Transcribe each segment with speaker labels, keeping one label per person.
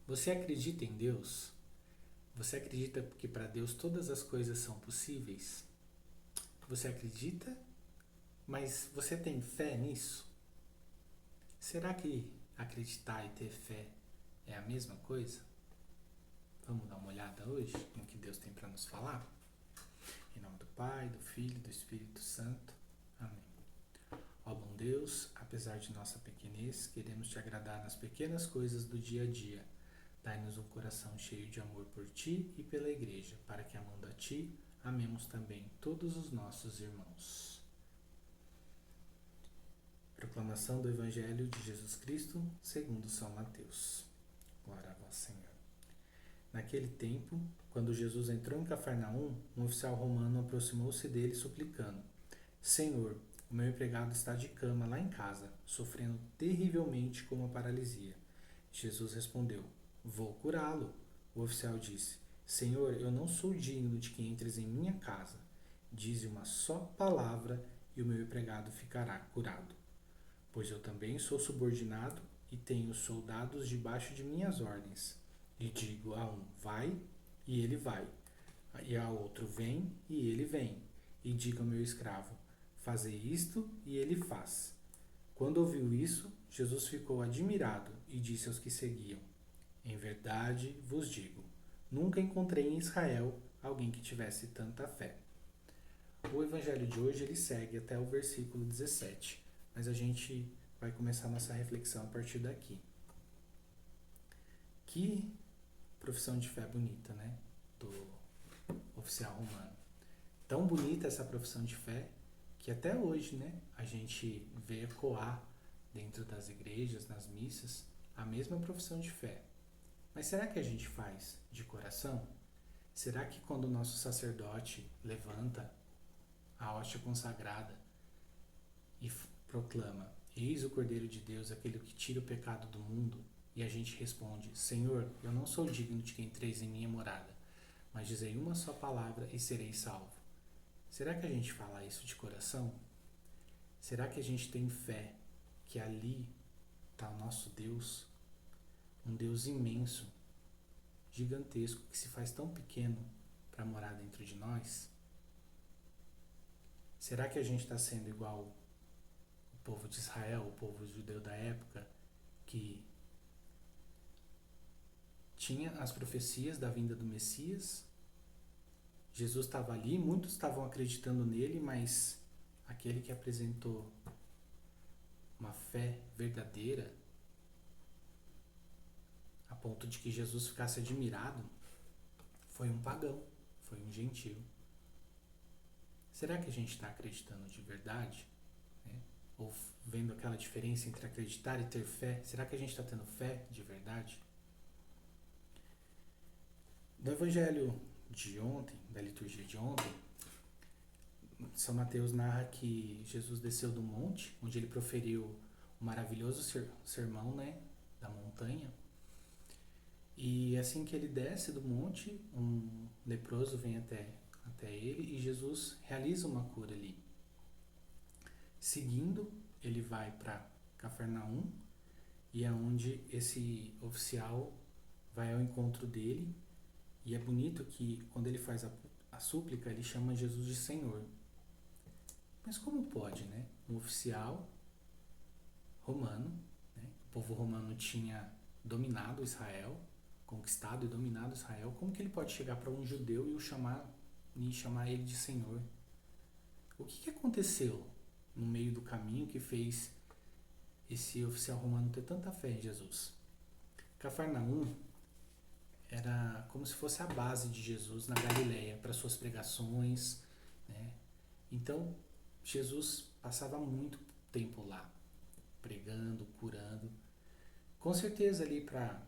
Speaker 1: Você acredita em Deus? Você acredita que para Deus todas as coisas são possíveis? Você acredita? Mas você tem fé nisso? Será que acreditar e ter fé é a mesma coisa? Vamos dar uma olhada hoje no que Deus tem para nos falar? Em nome do Pai, do Filho e do Espírito Santo. Amém. Ó bom Deus, apesar de nossa pequenez, queremos te agradar nas pequenas coisas do dia a dia. Dai-nos um coração cheio de amor por Ti e pela Igreja, para que, amando a Ti, amemos também todos os nossos irmãos. Proclamação do Evangelho de Jesus Cristo, segundo São Mateus. Glória a vós, Senhor. Naquele tempo, quando Jesus entrou em Cafarnaum, um oficial romano aproximou-se dele suplicando: Senhor, o meu empregado está de cama lá em casa, sofrendo terrivelmente com uma paralisia. Jesus respondeu: Vou curá-lo. O oficial disse: Senhor, eu não sou digno de que entres em minha casa. Dize uma só palavra e o meu empregado ficará curado. Pois eu também sou subordinado e tenho soldados debaixo de minhas ordens. E digo a um: vai, e ele vai. E a outro: vem, e ele vem. E digo ao meu escravo: fazei isto, e ele faz. Quando ouviu isso, Jesus ficou admirado e disse aos que seguiam: Em verdade vos digo, nunca encontrei em Israel alguém que tivesse tanta fé. O evangelho de hoje ele segue até o versículo 17, mas a gente vai começar a nossa reflexão a partir daqui. Que profissão de fé bonita, né? Do oficial romano. Tão bonita essa profissão de fé que até hoje, né, a gente vê ecoar dentro das igrejas, nas missas, a mesma profissão de fé. Mas será que a gente faz de coração? Será que quando o nosso sacerdote levanta a hóstia consagrada e proclama: Eis o Cordeiro de Deus, aquele que tira o pecado do mundo, e a gente responde: Senhor, eu não sou digno de que entreis em minha morada, mas dizei uma só palavra e serei salvo. Será que a gente fala isso de coração? Será que a gente tem fé que ali está o nosso Deus? Um Deus imenso, gigantesco, que se faz tão pequeno para morar dentro de nós? Será que a gente está sendo igual o povo de Israel, o povo judeu da época, que tinha as profecias da vinda do Messias? Jesus estava ali, muitos estavam acreditando nele, mas aquele que apresentou uma fé verdadeira, a ponto de que Jesus ficasse admirado, foi um pagão, foi um gentio. Será que a gente está acreditando de verdade? Né? Ou vendo aquela diferença entre acreditar e ter fé? Será que a gente está tendo fé de verdade? Do evangelho de ontem, da liturgia de ontem, São Mateus narra que Jesus desceu do monte, onde ele proferiu um maravilhoso sermão, né, da montanha. E assim que ele desce do monte, um leproso vem até ele e Jesus realiza uma cura ali. Seguindo, ele vai para Cafarnaum e é onde esse oficial vai ao encontro dele. E é bonito que quando ele faz a súplica, ele chama Jesus de Senhor. Mas como pode, né? Um oficial romano, né? O povo romano tinha dominado Israel, conquistado e dominado Israel. Como que ele pode chegar para um judeu e chamar ele de Senhor? O que aconteceu no meio do caminho que fez esse oficial romano ter tanta fé em Jesus? Cafarnaum era como se fosse a base de Jesus na Galileia para suas pregações, né? Então, Jesus passava muito tempo lá, pregando, curando. Com certeza ali para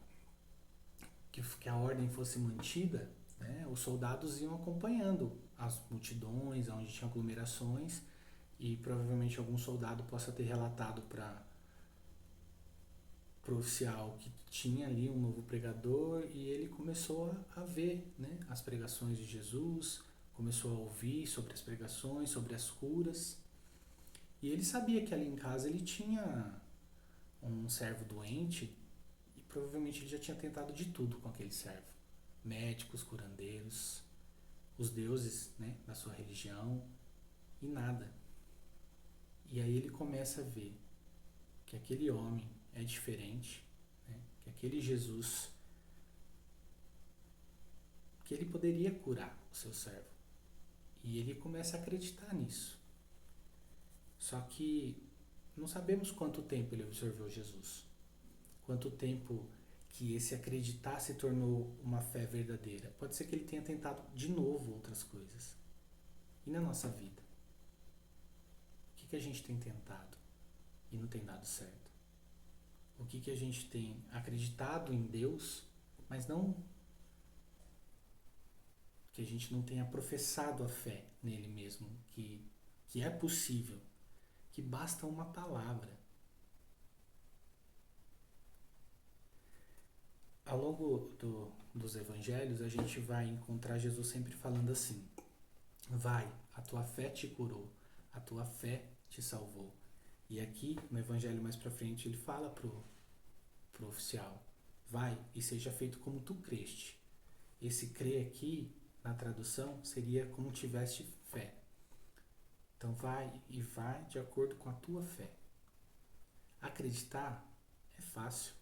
Speaker 1: que a ordem fosse mantida, né, os soldados iam acompanhando as multidões, onde tinha aglomerações, e provavelmente algum soldado possa ter relatado para o oficial que tinha ali um novo pregador, e ele começou a ver, né, as pregações de Jesus, começou a ouvir sobre as pregações, sobre as curas, e ele sabia que ali em casa ele tinha um servo doente, provavelmente ele já tinha tentado de tudo com aquele servo. Médicos, curandeiros, os deuses, né, da sua religião, e nada. E aí ele começa a ver que aquele homem é diferente, né, que aquele Jesus, que ele poderia curar o seu servo. E ele começa a acreditar nisso. Só que não sabemos quanto tempo ele observou Jesus. Quanto tempo que esse acreditar se tornou uma fé verdadeira. Pode ser que ele tenha tentado de novo outras coisas. E na nossa vida? O que a gente tem tentado e não tem dado certo? O que a gente tem acreditado em Deus, mas não que a gente não tenha professado a fé nele mesmo, que é possível, que basta uma palavra. Ao longo dos evangelhos, a gente vai encontrar Jesus sempre falando assim: vai, a tua fé te curou, a tua fé te salvou. E aqui, no evangelho mais pra frente, ele fala pro oficial: vai e seja feito como tu creste. Esse crer aqui, na tradução, seria como tiveste fé. Então vai e vai de acordo com a tua fé. Acreditar é fácil.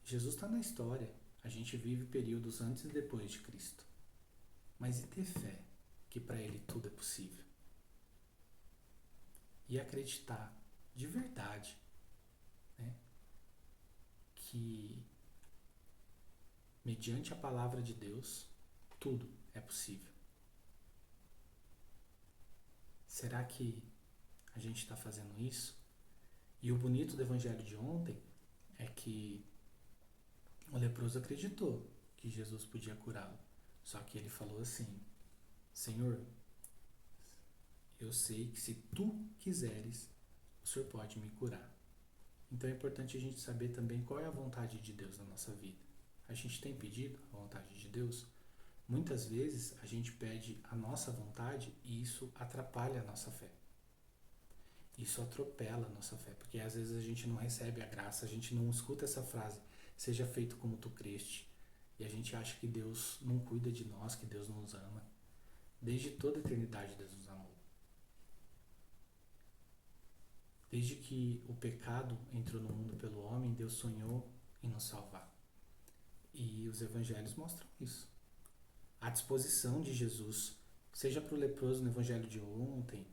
Speaker 1: Jesus está na história. A gente vive períodos antes e depois de Cristo. Mas e ter fé que para ele tudo é possível? E acreditar de verdade, né, que mediante a palavra de Deus tudo é possível. Será que a gente está fazendo isso? E o bonito do evangelho de ontem é que o leproso acreditou que Jesus podia curá-lo. Só que ele falou assim: Senhor, eu sei que se tu quiseres, o Senhor pode me curar. Então é importante a gente saber também qual é a vontade de Deus na nossa vida. A gente tem pedido a vontade de Deus? Muitas vezes a gente pede a nossa vontade e isso atrapalha a nossa fé. Isso atropela a nossa fé, porque às vezes a gente não recebe a graça, a gente não escuta essa frase, seja feito como tu creste, e a gente acha que Deus não cuida de nós, que Deus não nos ama. Desde toda a eternidade Deus nos amou. Desde que o pecado entrou no mundo pelo homem, Deus sonhou em nos salvar. E os evangelhos mostram isso. A disposição de Jesus, seja para o leproso no evangelho de ontem,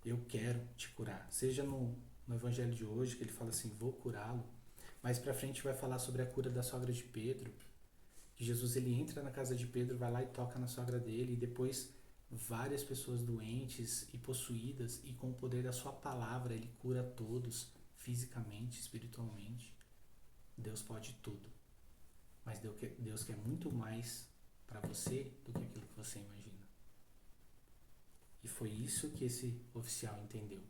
Speaker 1: eu quero te curar. Seja no evangelho de hoje, que ele fala assim, vou curá-lo. Mais pra frente vai falar sobre a cura da sogra de Pedro. Que Jesus ele entra na casa de Pedro, vai lá e toca na sogra dele. E depois várias pessoas doentes e possuídas. E com o poder da sua palavra ele cura todos, fisicamente, espiritualmente. Deus pode tudo. Mas Deus quer muito mais para você do que aquilo que você imagina. E foi isso que esse oficial entendeu.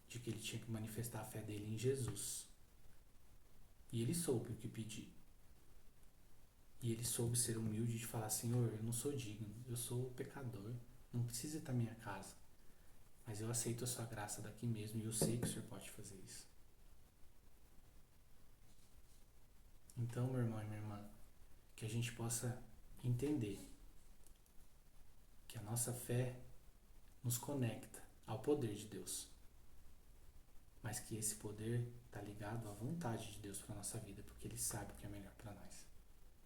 Speaker 1: De que ele tinha que manifestar a fé dele em Jesus. E ele soube o que pedir. E ele soube ser humilde de falar: Senhor, eu não sou digno, eu sou pecador, não precisa ir para minha casa. Mas eu aceito a sua graça daqui mesmo e eu sei que o Senhor pode fazer isso. Então, meu irmão e minha irmã, que a gente possa entender que a nossa fé nos conecta ao poder de Deus. Mas que esse poder está ligado à vontade de Deus para a nossa vida, porque Ele sabe o que é melhor para nós.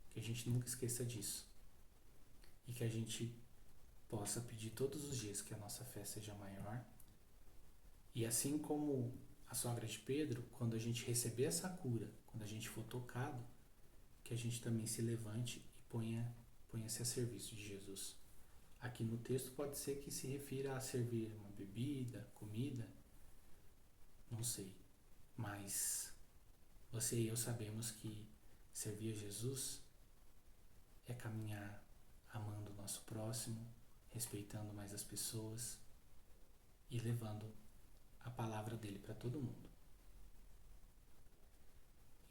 Speaker 1: Que a gente nunca esqueça disso. E que a gente possa pedir todos os dias que a nossa fé seja maior. E assim como a sogra de Pedro, quando a gente receber essa cura, quando a gente for tocado, que a gente também se levante e ponha-se a serviço de Jesus. Aqui no texto pode ser que se refira a servir uma bebida, comida, não sei. Mas você e eu sabemos que servir a Jesus é caminhar amando o nosso próximo, respeitando mais as pessoas e levando a palavra dele para todo mundo.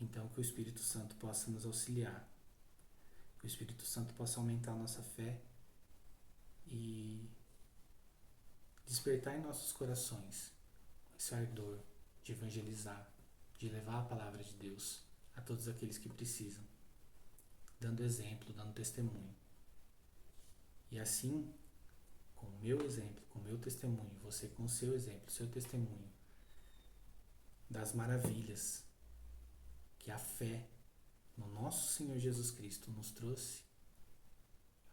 Speaker 1: Então que o Espírito Santo possa nos auxiliar, que o Espírito Santo possa aumentar a nossa fé e despertar em nossos corações esse ardor de evangelizar, de levar a palavra de Deus a todas todos aqueles que precisam, dando exemplo, dando testemunho. E assim, com o meu exemplo, com o meu testemunho, você com o seu exemplo, seu testemunho, das maravilhas que a fé no nosso Senhor Jesus Cristo nos trouxe,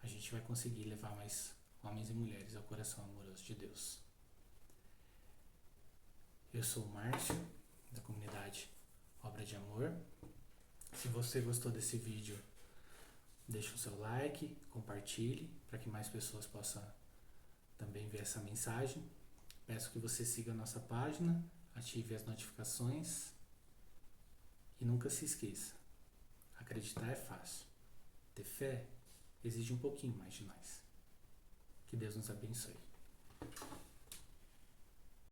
Speaker 1: a gente vai conseguir levar mais homens e mulheres ao coração amoroso de Deus. Eu sou o Márcio, da comunidade Obra de Amor. Se você gostou desse vídeo, deixe o seu like, compartilhe, para que mais pessoas possam também ver essa mensagem. Peço que você siga a nossa página, ative as notificações e nunca se esqueça, acreditar é fácil, ter fé exige um pouquinho mais de nós. Que Deus nos abençoe.